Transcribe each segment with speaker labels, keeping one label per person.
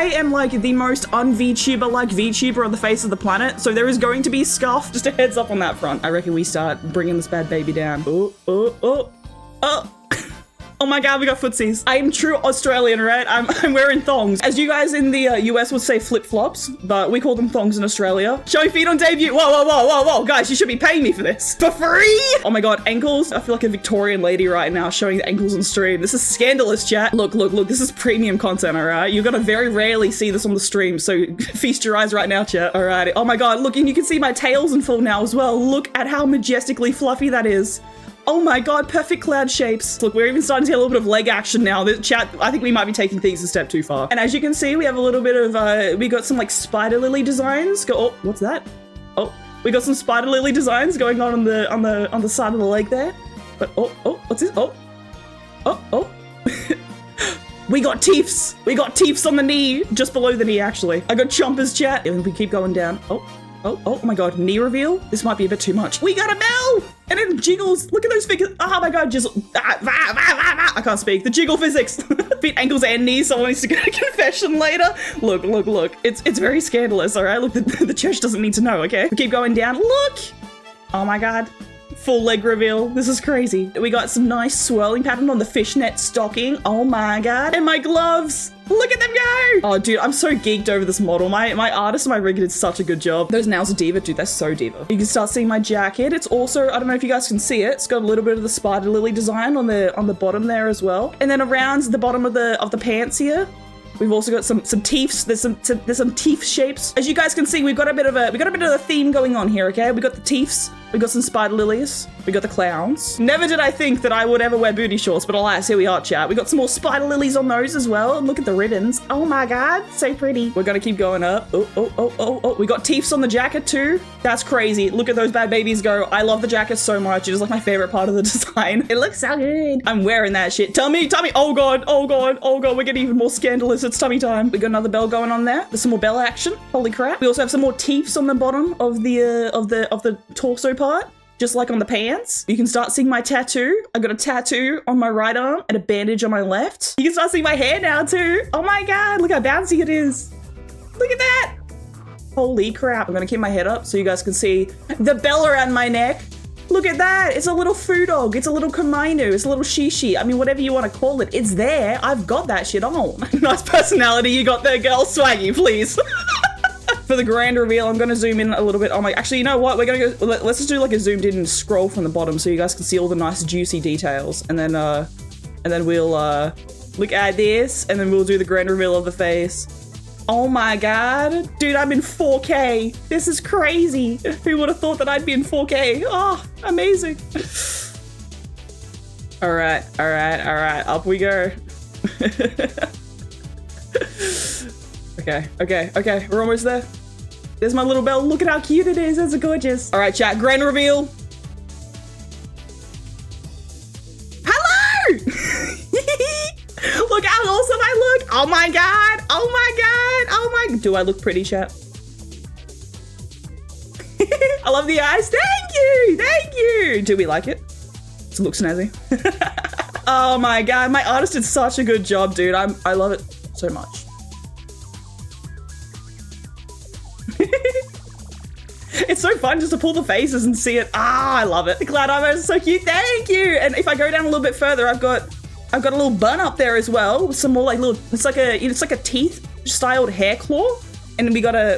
Speaker 1: I am like the most un-VTuber-like VTuber on the face of the planet, so there is going to be scuff. Just a heads up on that front. I reckon we start bringing this bad baby down. Oh, oh, oh, oh. Oh my God, we got footsies. I am true Australian, right? I'm wearing thongs. As you guys in the US would say flip-flops, but we call them thongs in Australia. Showing feet on debut. Whoa, whoa, whoa, whoa, whoa. Guys, you should be paying me for this. For free? Oh my God, ankles. I feel like a Victorian lady right now showing the ankles on stream. This is scandalous, chat. Look, look, look. This is premium content, all right? You're gonna very rarely see this on the stream, so feast your eyes right now, chat. All right. Oh my God, look, and you can see my tails in full now as well. Look at how majestically fluffy that is. Oh my God, perfect cloud shapes. Look, we're even starting to get a little bit of leg action now. The chat, I think we might be taking things a step too far. And as you can see, we have a little bit of, we got some like spider lily designs. Oh, what's that? Oh, we got some spider lily designs going on the side of the leg there. But, oh, what's this? Oh, oh, oh. We got teeths. We got teeths on the knee, just below the knee, actually. I got chompers, chat. And we keep going down. Oh. Oh my God, knee reveal? This might be a bit too much. We got a bell! And it jiggles. Look at those figures. Oh my God, just, I can't speak. The jiggle physics. Feet, ankles, and knees. Someone needs to get a confession later. Look, look, look. It's very scandalous, all right? Look, the church doesn't need to know, okay? We keep going down. Look! Oh my God. Full leg reveal. This is crazy. We got some nice swirling pattern on the fishnet stocking. Oh my God. And my gloves. Look at them go. Oh, dude, I'm so geeked over this model. My artist and my rigger did such a good job. Those nails are diva, dude. They're so diva. You can start seeing my jacket. It's also, I don't know if you guys can see it. It's got a little bit of the spider lily design on the bottom there as well. And then around the bottom of the pants here, we've also got some teeths. There's some teeth shapes. As you guys can see, we've got a bit of a theme going on here, okay? We got the teeths. We got some spider lilies. We got the clowns. Never did I think that I would ever wear booty shorts, but alas, here we are, chat. We got some more spider lilies on those as well. And look at the ribbons. Oh my God, so pretty. We're gonna keep going up. Oh. We got teeths on the jacket too. That's crazy. Look at those bad babies go. I love the jacket so much. It is like my favorite part of the design. It looks so good. I'm wearing that shit. Tummy. Oh God. We're getting even more scandalous. It's tummy time. We got another bell going on there. There's some more bell action. Holy crap. We also have some more teeths on the bottom of the torso part. Just like on the pants. You can start seeing my tattoo. I got a tattoo on my right arm and a bandage on my left. You can start seeing my hair now too. Oh my God, look how bouncy it is. Look at that. Holy crap. I'm gonna keep my head up so you guys can see the bell around my neck. Look at that. It's a little foo dog. It's a little kamainu. It's a little shishi. I mean, whatever you want to call it. It's there. I've got that shit on. Nice personality you got there, girl. Swaggy, please. For the grand reveal, I'm gonna zoom in a little bit. Oh my, actually, you know what? We're gonna go, let's just do like a zoomed in scroll from the bottom so you guys can see all the nice juicy details. And then we'll look at this and then we'll do the grand reveal of the face. Oh my God. Dude, I'm in 4K. This is crazy. Who would have thought that I'd be in 4K? Oh, amazing. All right. Up we go. Okay. We're almost there. There's my little bell. Look at how cute it is. That's gorgeous. All right, chat. Grand reveal. Hello! Look how awesome I look. Oh my God. Do I look pretty, chat? I love the eyes. Thank you. Do we like it? Does it look snazzy? Oh my God. My artist did such a good job, dude. I love it so much. It's so fun just to pull the faces and see it. I love it. The cloud armor is so cute. Thank you. And if I go down a little bit further, I've got a little bun up there as well with some more like little. It's like a teeth styled hair claw, and we got a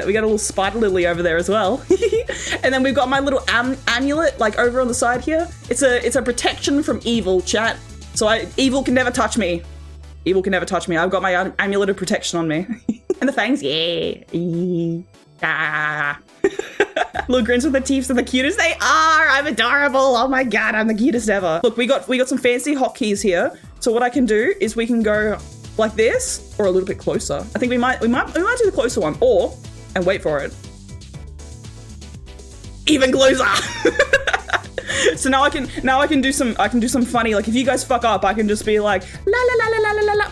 Speaker 1: little spider lily over there as well. And then we've got my little amulet like over on the side here. It's a protection from evil, chat. So evil can never touch me. Evil can never touch me. I've got my amulet of protection on me. And the fangs, yeah. Little grins with the teeth are the cutest they are. I'm adorable. Oh my God, I'm the cutest ever. Look, we got some fancy hotkeys here. So what I can do is we can go like this or a little bit closer. I think we might do the closer one, and wait for it. Even closer. So now I can do some funny, like if you guys fuck up, I can just be like la la la la la la la.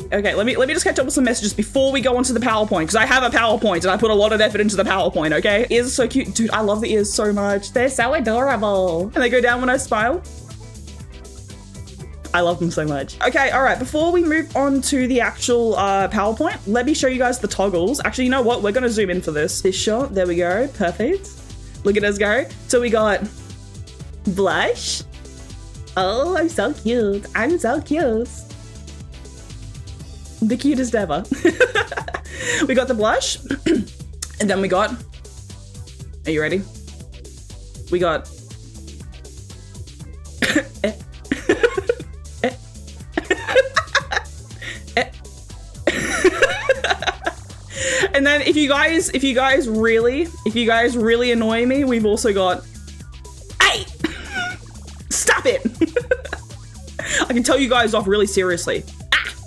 Speaker 1: Okay, let me just catch up with some messages before we go onto the PowerPoint, because I have a PowerPoint and I put a lot of effort into the PowerPoint, okay? Ears are so cute. Dude, I love the ears so much. They're so adorable. And they go down when I smile. I love them so much. Okay, all right. Before we move on to the actual PowerPoint, let me show you guys the toggles. Actually, you know what? We're gonna zoom in for this shot. There we go. Perfect. Look at us go. So we got blush. Oh, I'm so cute. I'm so cute. The cutest ever. We got the blush. And then we got, are you ready? We got and then if you guys really annoy me, we've also got, hey, stop it. I can tell you guys off really seriously.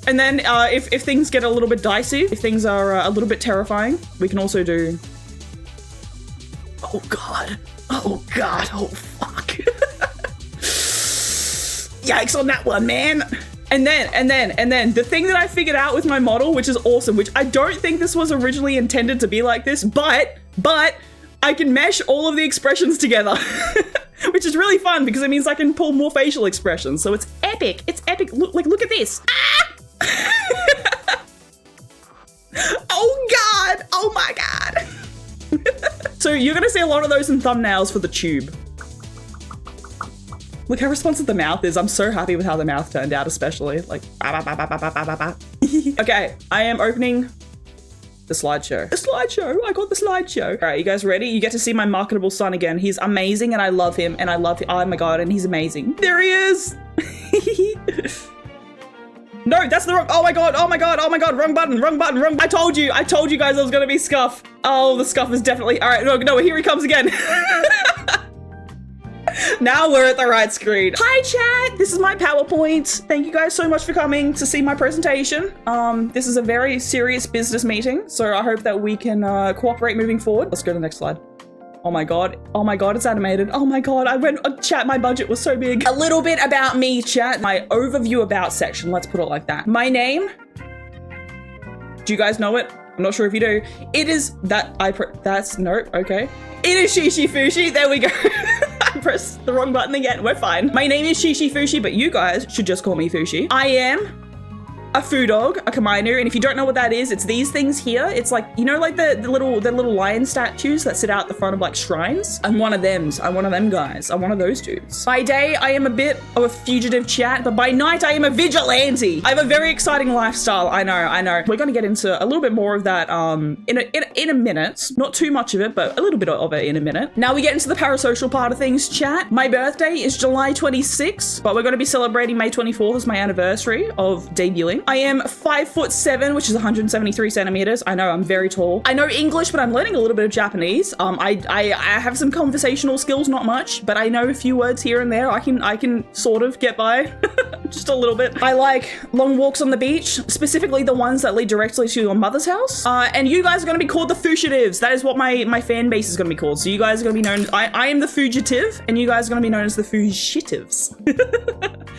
Speaker 1: And then if things get a little bit dicey, if things are a little bit terrifying, we can also do, oh God, oh fuck. Yikes on that one, man. And then the thing that I figured out with my model, which is awesome, which I don't think this was originally intended to be like this, but I can mesh all of the expressions together, which is really fun because it means I can pull more facial expressions. So it's epic. It's epic. Look at this. Ah! Oh God. Oh my God. So you're going to see a lot of those in thumbnails for the tube. Look how responsive the mouth is. I'm so happy with how the mouth turned out, especially like. Okay, I am opening the slideshow. The slideshow. I got the slideshow. All right, you guys ready? You get to see my marketable son again. He's amazing, and I love him. And I love him. Oh my God, and he's amazing. There he is. No, that's the wrong. Oh my God. Oh my God. Oh my God. Wrong button. Wrong button. Wrong. I told you guys I was gonna be scuff. Oh, the scuff is definitely. All right. No. Here he comes again. Now we're at the right screen. Hi chat, this is my PowerPoint. Thank you guys so much for coming to see my presentation. This is a very serious business meeting, so I hope that we can cooperate moving forward. Let's go to the next slide. Oh my God, it's animated. Oh my God, chat, my budget was so big. A little bit about me, chat. My overview about section, let's put it like that. My name, do you guys know it? I'm not sure if you do. It is that okay. It is 𝗙𝗟𝗡𝗘𝗪𝗛𝗘𝗥𝗘. There we go. I pressed the wrong button again. We're fine. My name is 𝗙𝗟𝗡𝗘𝗪𝗛𝗘, but you guys should just call me Fushi. I am a foo dog, a 𝗙𝗡𝗪𝗛, and if you don't know what that is, it's these things here. It's like, you know, like the little lion statues that sit out the front of like shrines. I'm one of them. I'm one of them guys. I'm one of those dudes. By day, I am a bit of a fugitive chat, but by night, I am a vigilante. I have a very exciting lifestyle. I know. We're gonna get into a little bit more of that in a minute. Not too much of it, but a little bit of it in a minute. Now we get into the parasocial part of things, chat. My birthday is July 26th, but we're gonna be celebrating May 24th as my anniversary of debuting. I am 5'7", which is 173 centimeters. I know I'm very tall. I know English, but I'm learning a little bit of Japanese. I have some conversational skills, not much, but I know a few words here and there. I can sort of get by, just a little bit. I like long walks on the beach, specifically the ones that lead directly to your mother's house. And you guys are gonna be called the fugitives. That is what my fan base is gonna be called. So you guys are gonna be known. I am the fugitive, and you guys are gonna be known as the fugitives.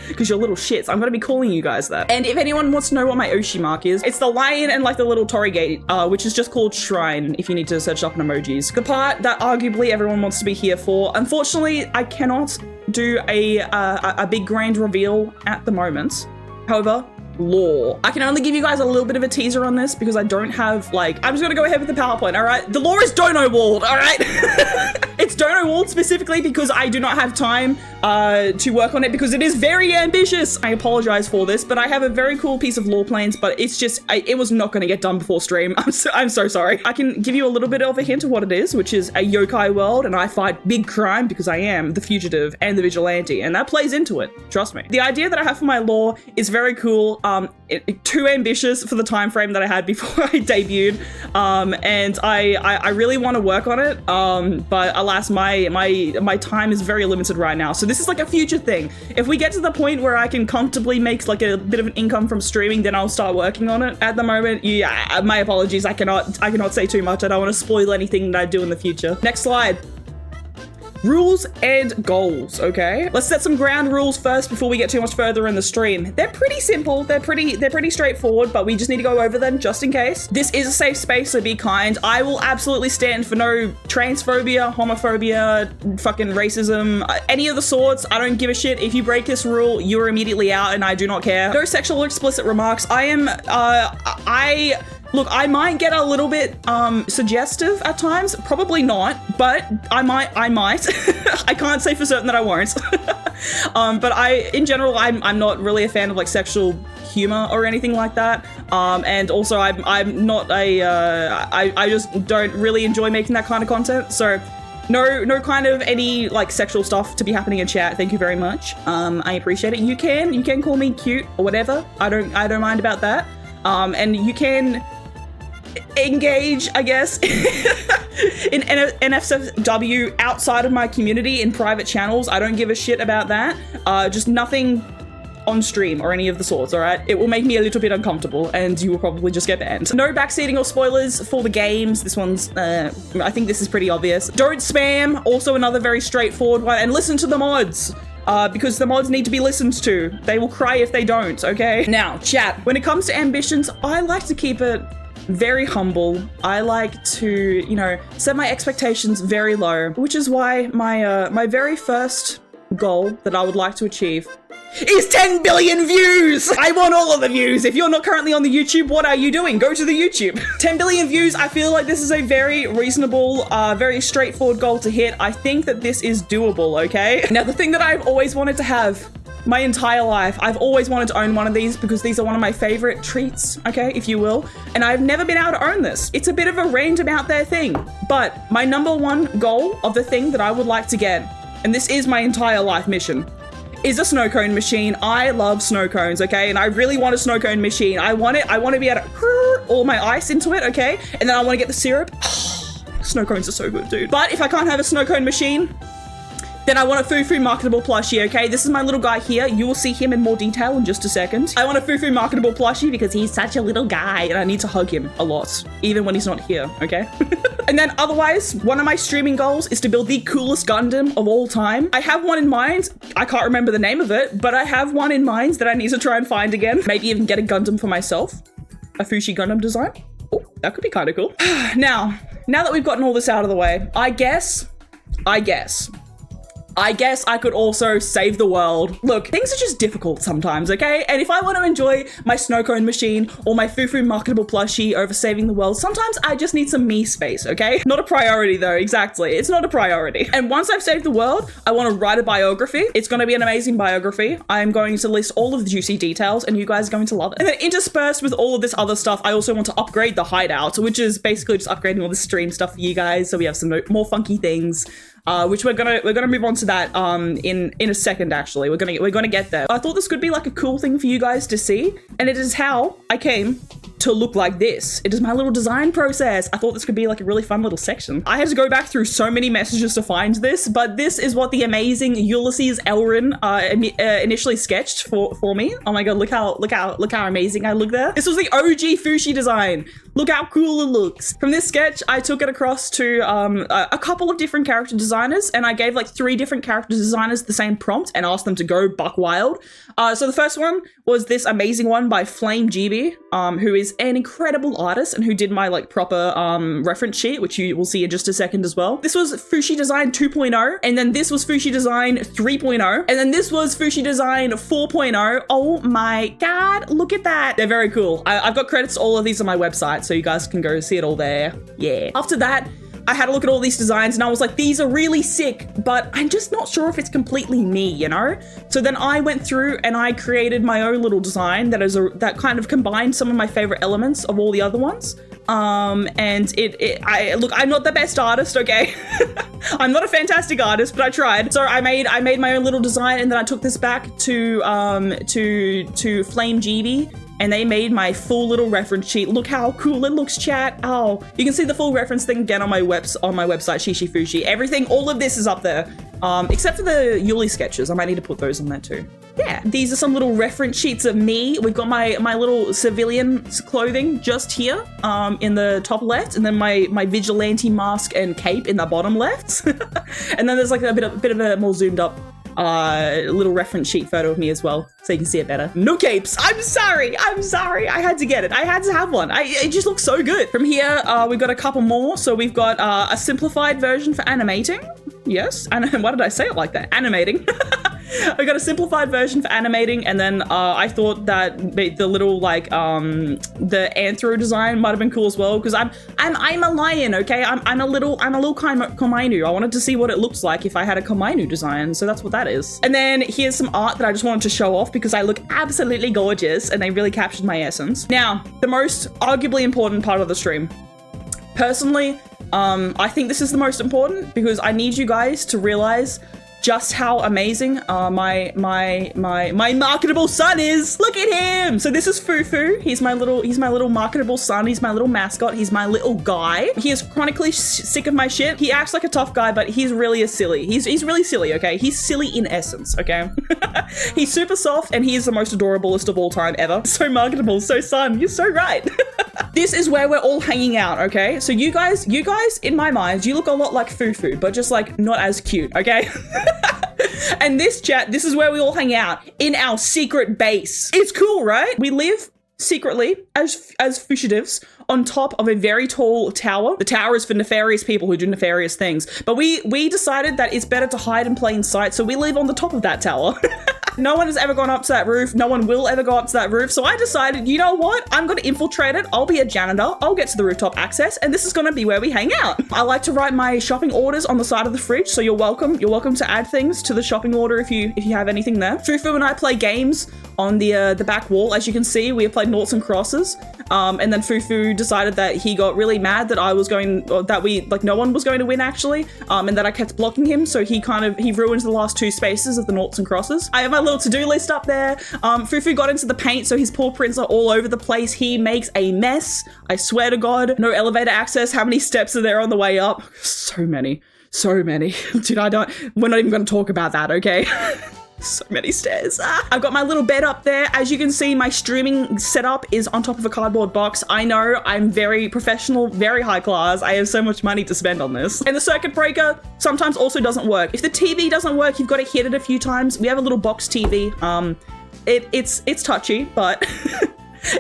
Speaker 1: Because you're little shits. I'm gonna be calling you guys that. And if anyone wants to know what my Oshi mark is, it's the lion and like the little torii gate, which is just called shrine if you need to search up in emojis. The part that arguably everyone wants to be here for. Unfortunately, I cannot do a big grand reveal at the moment. However, lore. I can only give you guys a little bit of a teaser on this because I don't have like, I'm just gonna go ahead with the PowerPoint, all right? The lore is Dono Walled, all right? It's Dono Walled specifically because I do not have time to work on it because it is very ambitious. I apologize for this, but I have a very cool piece of lore plans, but it's just, it was not gonna get done before stream. I'm so sorry. I can give you a little bit of a hint of what it is, which is a yokai world, and I fight big crime because I am the fugitive and the vigilante, and that plays into it, trust me. The idea that I have for my lore is very cool. Too ambitious for the time frame that I had before I debuted, and I really want to work on it, but alas, my time is very limited right now. So this is like a future thing. If we get to the point where I can comfortably make like a bit of an income from streaming, then I'll start working on it. At the moment, yeah, my apologies. I cannot say too much. I don't want to spoil anything that I do in the future. Next slide. Rules and goals, okay? Let's set some ground rules first before we get too much further in the stream. They're pretty simple. They're pretty straightforward, but we just need to go over them just in case. This is a safe space, so be kind. I will absolutely stand for no transphobia, homophobia, fucking racism, any of the sorts. I don't give a shit. If you break this rule, you're immediately out, and I do not care. No sexual or explicit remarks. Look, I might get a little bit suggestive at times, probably not, but I might. I can't say for certain that I won't. But in general, I'm not really a fan of like sexual humor or anything like that. And also I'm not I just don't really enjoy making that kind of content. So no kind of any like sexual stuff to be happening in chat. Thank you very much. I appreciate it. You can call me cute or whatever. I don't mind about that. And you can engage, I guess, in NSFW outside of my community in private channels. I don't give a shit about that. Just nothing on stream or any of the sorts, all right? It will make me a little bit uncomfortable and you will probably just get banned. No backseating or spoilers for the games. This one's, I think this is pretty obvious. Don't spam, also another very straightforward one. And listen to the mods. Because the mods need to be listened to. They will cry if they don't, okay? Now, chat, when it comes to ambitions, I like to keep it very humble. I like to, you know, set my expectations very low, which is why my very first goal that I would like to achieve is 10 billion views! I want all of the views! If you're not currently on the YouTube, what are you doing? Go to the YouTube. 10 billion views, I feel like this is a very reasonable, very straightforward goal to hit. I think that this is doable, okay? Now, the thing that I've always wanted to have my entire life, I've always wanted to own one of these because these are one of my favorite treats, okay, if you will, and I've never been able to own this. It's a bit of a random out there thing, but my number one goal of the thing that I would like to get, and this is my entire life mission, is a snow cone machine. I love snow cones, okay? And I really want a snow cone machine. I want to be able to pour all my ice into it, okay? And then I want to get the syrup. Snow cones are so good, dude. But if I can't have a snow cone machine, then I want a Fufu marketable plushie, okay? This is my little guy here. You will see him in more detail in just a second. I want a Fufu marketable plushie because he's such a little guy and I need to hug him a lot, even when he's not here, okay? And then otherwise, one of my streaming goals is to build the coolest Gundam of all time. I have one in mind. I can't remember the name of it, but I have one in mind that I need to try and find again. Maybe even get a Gundam for myself. A Fushi Gundam design. Oh, that could be kind of cool. Now that we've gotten all this out of the way, I guess I could also save the world. Look, things are just difficult sometimes, okay? And if I want to enjoy my snow cone machine or my Fufu marketable plushie over saving the world, sometimes I just need some me space, okay? Not a priority though, exactly. It's not a priority. And once I've saved the world, I want to write a biography. It's going to be an amazing biography. I'm going to list all of the juicy details and you guys are going to love it. And then interspersed with all of this other stuff, I also want to upgrade the hideout, which is basically just upgrading all the stream stuff for you guys. So we have some more funky things. Which we're gonna move on to that in a second. Actually, we're gonna get there. I thought this could be like a cool thing for you guys to see, and it is how I came to look like this. It is my little design process. I thought this could be like a really fun little section. I had to go back through so many messages to find this, but this is what the amazing Ulysses Elrin initially sketched for me. Oh my god, look how amazing I look there. This was the OG Fushi design. Look how cool it looks. From this sketch, I took it across to a couple of different character designers, and I gave like 3 different character designers the same prompt and asked them to go buck wild. So the first one was this amazing one by Flame GB, who is an incredible artist and who did my like proper reference sheet, which you will see in just a second as well. This was Fushi Design 2.0, and then this was Fushi Design 3.0, and then this was Fushi Design 4.0. Oh my god, look at that. They're very cool. I've got credits to all of these on my website, so you guys can go see it all there. Yeah. After that, I had a look at all these designs and I was like, these are really sick, but I'm just not sure if it's completely me, you know? So then I went through and I created my own little design that kind of combined some of my favorite elements of all the other ones. And look, I'm not the best artist, okay? I'm not a fantastic artist, but I tried. So I made my own little design, and then I took this back to Flame GB, and they made my full little reference sheet. Look how cool it looks, chat. Oh, you can see the full reference thing again on my website, Shishi Fushi. Everything, all of this is up there. except for the Yuli sketches. I might need to put those on there too. Yeah, these are some little reference sheets of me. We've got my little civilian clothing just here in the top left, and then my vigilante mask and cape in the bottom left. And then there's like a bit of a more zoomed up little reference sheet photo of me as well, so you can see it better. No capes. I'm sorry. I had to get it. I had to have one. It just looks so good. From here, we've got a couple more. So we've got a simplified version for animating. Yes. And why did I say it like that? Animating. I got a simplified version for animating, and then I thought that the little like the anthro design might have been cool as well, because I'm a lion, okay? I'm a little Komainu. I wanted to see what it looks like if I had a Komainu design, so that's what that is. And then here's some art that I just wanted to show off because I look absolutely gorgeous and they really captured my essence. Now, the most arguably important part of the stream. Personally, I think this is the most important because I need you guys to realize just how amazing my marketable son is. Look at him. So this is Fufu. He's my little marketable son. He's my little mascot. He's my little guy. He is chronically sick of my shit. He acts like a tough guy, but he's really a silly. He's really silly, okay? He's silly in essence, okay? He's super soft and he is the most adorablest of all time ever. So marketable, so son, you're so right. This is where we're all hanging out, okay? So you guys, in my mind, you look a lot like Fufu, but just like not as cute, okay? And this chat, this is where we all hang out, in our secret base. It's cool, right? We live secretly as fugitives on top of a very tall tower. The tower is for nefarious people who do nefarious things. But we decided that it's better to hide in plain sight, so we live on the top of that tower. No one has ever gone up to that roof. No one will ever go up to that roof. So I decided, you know what? I'm going to infiltrate it. I'll be a janitor. I'll get to the rooftop access, and this is going to be where we hang out. I like to write my shopping orders on the side of the fridge, so you're welcome. You're welcome to add things to the shopping order if you have anything there. Fufu and I play games on the back wall. As you can see, we have played noughts and crosses. And then Fufu decided that he got really mad that no one was going to win actually, and that I kept blocking him. So he ruined the last two spaces of the noughts and crosses. I have my little to-do list up there. Fufu got into the paint, so his paw prints are all over the place. He makes a mess. I swear to God, no elevator access. How many steps are there on the way up? So many. Dude, we're not even going to talk about that, okay? So many stairs. I've got my little bed up there. As you can see, my streaming setup is on top of a cardboard box. I know, I'm very professional, very high class. I have so much money to spend on this. And the circuit breaker sometimes also doesn't work. If the TV doesn't work, you've got to hit it a few times. We have a little box TV. It's touchy, but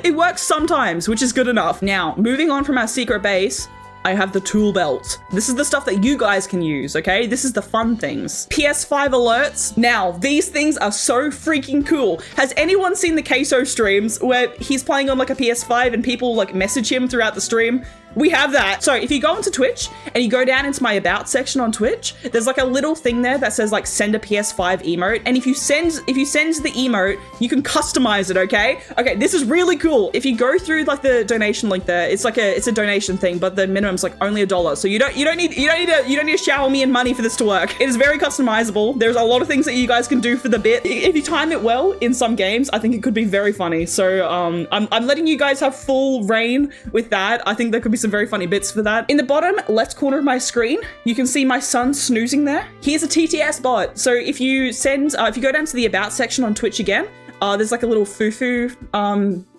Speaker 1: it works sometimes, which is good enough. Now, moving on from our secret base, I have the tool belt. This is the stuff that you guys can use, okay? This is the fun things. PS5 alerts. Now, these things are so freaking cool. Has anyone seen the Queso streams where he's playing on like a PS5 and people like message him throughout the stream? We have that. So if you go onto Twitch and you go down into my about section on Twitch, there's like a little thing there that says like send a PS5 emote. And if you send the emote, you can customize it, okay? Okay, this is really cool. If you go through like the donation link there, it's a donation thing, but the minimum's like only $1. So you don't need to shower me in money for this to work. It is very customizable. There's a lot of things that you guys can do for the bit. If you time it well in some games, I think it could be very funny. So I'm letting you guys have full reign with that. I think there could be some very funny bits for that. In the bottom left corner of my screen, you can see my son snoozing there. Here's a TTS bot. So if you go down to the about section on Twitch again, there's like a little Fufu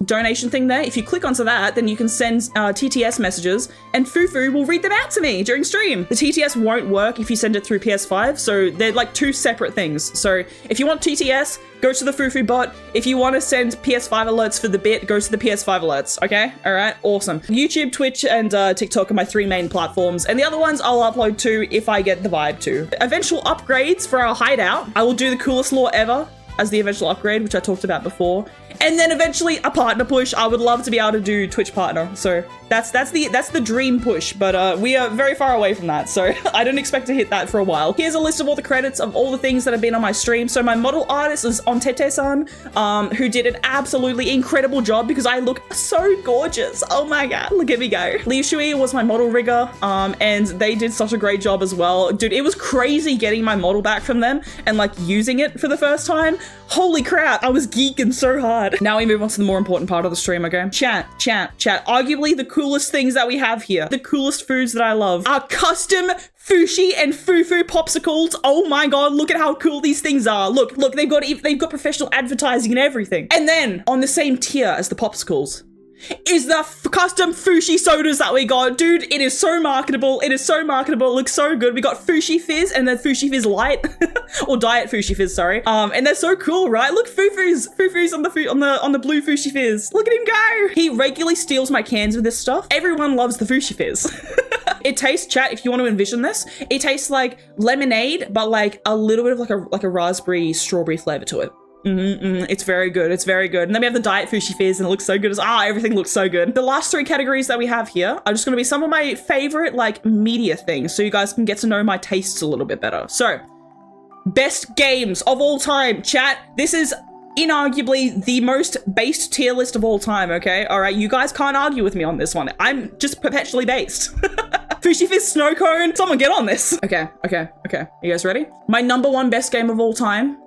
Speaker 1: donation thing there. If you click onto that, then you can send TTS messages and Fufu will read them out to me during stream. The TTS won't work if you send it through PS5, so they're like two separate things. So if you want TTS, go to the Fufu bot. If you want to send PS5 alerts for the bit, go to the PS5 alerts, okay? All right, awesome. YouTube, Twitch, and TikTok are my three main platforms, and the other ones I'll upload to if I get the vibe to. Eventual upgrades for our hideout. I will do the coolest lore ever as the eventual upgrade, which I talked about before. And then eventually a partner push. I would love to be able to do Twitch partner. So that's the dream push, but we are very far away from that. So I don't expect to hit that for a while. Here's a list of all the credits of all the things that have been on my stream. So my model artist is 𝗙𝗟𝗦𝗘𝗪𝗛, who did an absolutely incredible job because I look so gorgeous. Oh my God, look at me go. 𝗙𝗟𝗦𝗘𝗪𝗛𝗘 was my model rigger, and they did such a great job as well. Dude, it was crazy getting my model back from them and like using it for the first time. Holy crap, I was geeking so hard. god. Now we move on to the more important part of the stream, okay? Chat. Arguably the coolest things that we have here, the coolest foods that I love, are custom Fushi and Fufu popsicles. Oh my god, look at how cool these things are. Look, they've got professional advertising and everything. And then on the same tier as the popsicles is the custom Fushi sodas that we got. Dude, it is so marketable. It looks so good. We got Fushi Fizz and then Fushi Fizz Light or Diet Fushi Fizz, sorry. And they're so cool, right? Look, Fufu's on the blue Fushi Fizz. Look at him go. He regularly steals my cans with this stuff. Everyone loves the Fushi Fizz. It tastes, chat, if you want to envision this, it tastes like lemonade, but like a little bit of like a raspberry strawberry flavor to it. It's very good. And then we have the Diet Fushi Fizz and it looks so good everything looks so good. The last three categories that we have here are just going to be some of my favorite like media things so you guys can get to know my tastes a little bit better. So, best games of all time. Chat, this is inarguably the most based tier list of all time, okay? All right, you guys can't argue with me on this one. I'm just perpetually based. Fushi Fizz Snow Cone. Someone get on this. Okay. You guys ready? My number one best game of all time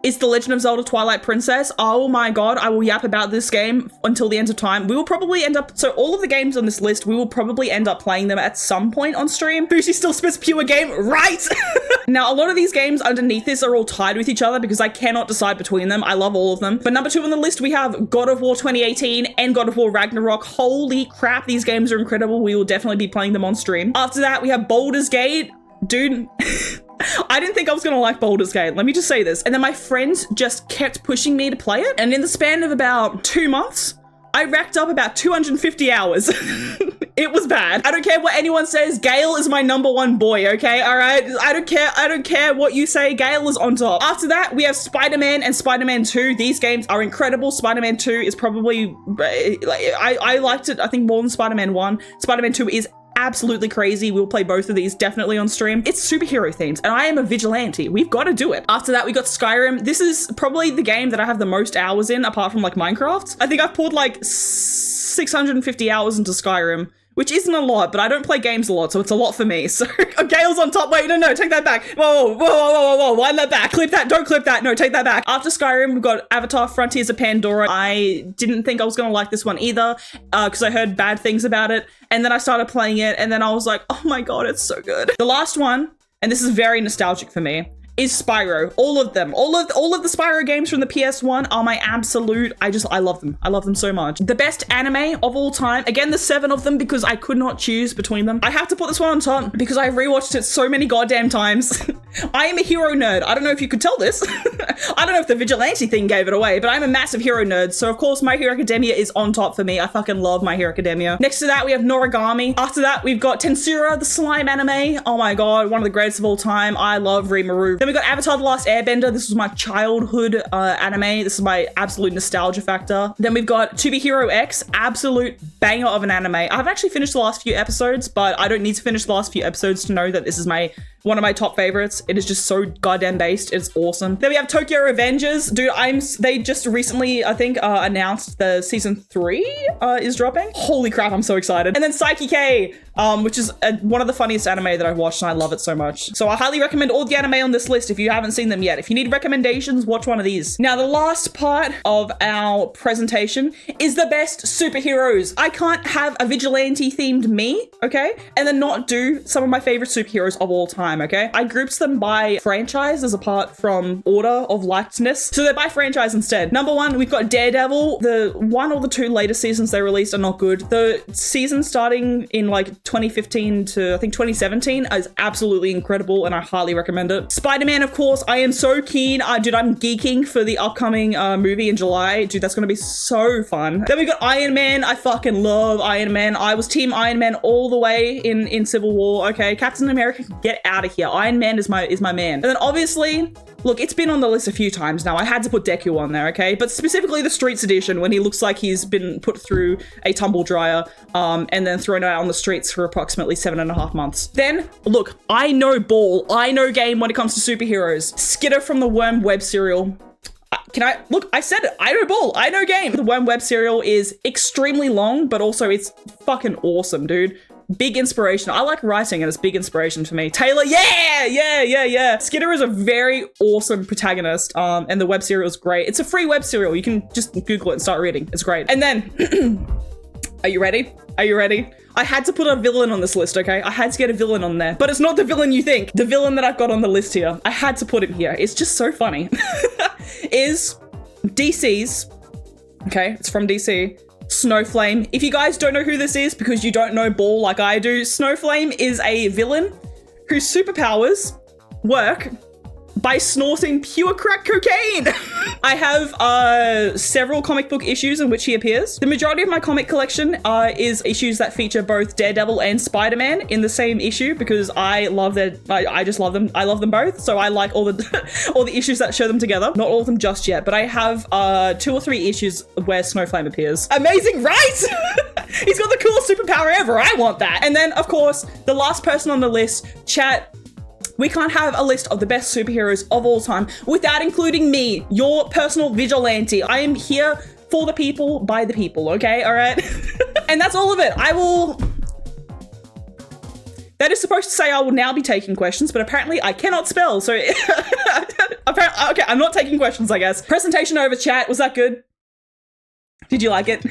Speaker 1: is The Legend of Zelda Twilight Princess. Oh my god, I will yap about this game until the end of time. We will probably end up, so all of the games on this list, we will probably end up playing them at some point on stream. Fushi still spits pure game, right? Now, a lot of these games underneath this are all tied with each other because I cannot decide between them. I love all of them. But number two on the list, we have God of War 2018 and God of War Ragnarok. Holy crap, these games are incredible. We will definitely be playing them on stream. After that, we have Baldur's Gate. Dude, I didn't think I was gonna like Baldur's Gate. Let me just say this. And then my friends just kept pushing me to play it. And in the span of about 2 months, I racked up about 250 hours. It was bad. I don't care what anyone says. Gale is my number one boy, okay? All right? I don't care what you say. Gale is on top. After that, we have Spider-Man and Spider-Man 2. These games are incredible. Spider-Man 2 is probably, I liked it, I think, more than Spider-Man 1. Spider-Man 2 is absolutely crazy. We'll play both of these definitely on stream. It's superhero themes and I am a vigilante. We've got to do it. After that, we got Skyrim. This is probably the game that I have the most hours in apart from like Minecraft. I think I've poured like 650 hours into Skyrim, which isn't a lot, but I don't play games a lot, so it's a lot for me. So Gale's on top. Wait, no, take that back. Whoa, wind that back. Clip that. Don't clip that. No, take that back. After Skyrim, we've got Avatar Frontiers of Pandora. I didn't think I was gonna like this one either, because I heard bad things about it. And then I started playing it, and then I was like, oh my god, it's so good. The last one, and this is very nostalgic for me, is Spyro. All of them. All of the Spyro games from the PS1 are my absolute, I love them. I love them so much. The best anime of all time. Again, there's 7 of them because I could not choose between them. I have to put this one on top because I rewatched it so many goddamn times. I am a hero nerd. I don't know if you could tell this. I don't know if the vigilante thing gave it away, but I'm a massive hero nerd. So of course, My Hero Academia is on top for me. I fucking love My Hero Academia. Next to that, we have Noragami. After that, we've got Tensura, the slime anime. Oh my god, one of the greatest of all time. I love Rimuru. Then we got Avatar The Last Airbender. This was my childhood anime. This is my absolute nostalgia factor. Then we've got To Be Hero X, absolute banger of an anime. I haven't actually finished the last few episodes, but I don't need to finish the last few episodes to know that this is one of my top favorites. It is just so goddamn based. It's awesome. Then we have Tokyo Revengers. Dude, they just recently, I think, announced the season 3 is dropping. Holy crap, I'm so excited. And then Psyche K, which is one of the funniest anime that I've watched and I love it so much. So I highly recommend all the anime on this list if you haven't seen them yet. If you need recommendations, watch one of these. Now, the last part of our presentation is the best superheroes. I can't have a vigilante themed me, okay? And then not do some of my favorite superheroes of all time, okay? I grouped them by franchise as apart from order of likeness. So they're by franchise instead. Number 1, we've got Daredevil. The 1 or the 2 latest seasons they released are not good. The season starting in like 2015 to I think 2017 is absolutely incredible and I highly recommend it. Spider-Man, of course, I am so keen. Dude, I'm geeking for the upcoming movie in July. Dude, that's gonna be so fun. Then we got Iron Man. I fucking love Iron Man. I was team Iron Man all the way in Civil War. Okay, Captain America, get out of here. Iron Man is my man. And then obviously, look, it's been on the list a few times now. I had to put Deku on there, okay? But specifically the Streets edition when he looks like he's been put through a tumble dryer and then thrown out on the streets for approximately 7.5 months. Then, look, I know ball. I know game when it comes to superheroes. Skitter from the Worm web serial. Look, I said it. I know ball. I know game. The Worm web serial is extremely long, but also it's fucking awesome, dude. big inspiration. I like writing and it's big inspiration for me. Taylor, yeah. Skitter is a very awesome protagonist, and the web serial is great. It's a free web serial. You can just Google it and start reading. It's great. And then, are you ready? Are you ready? I had to put a villain on this list, okay? I had to get a villain on there, but it's not the villain you think. The villain that I've got on the list here, I had to put him here. It's just so funny. Is DC's, okay? It's from DC. Snowflame. If you guys don't know who this is because you don't know Ball like I do, Snowflame is a villain whose superpowers work by snorting pure crack cocaine. I have several comic book issues in which he appears. The majority of my comic collection is issues that feature both Daredevil and Spider-Man in the same issue because I love I just love them. I love them both. So I like all the all the issues that show them together. Not all of them just yet, but I have 2 or 3 issues where Snowflame appears. Amazing, right? He's got the coolest superpower ever. I want that. And then of course, the last person on the list, chat. We can't have a list of the best superheroes of all time without including me, your personal vigilante. I am here for the people, by the people, okay? All right? And that's all of it. That is supposed to say I will now be taking questions, but apparently I cannot spell, so... Apparently, okay, I'm not taking questions, I guess. Presentation over, chat. Was that good? Did you like it?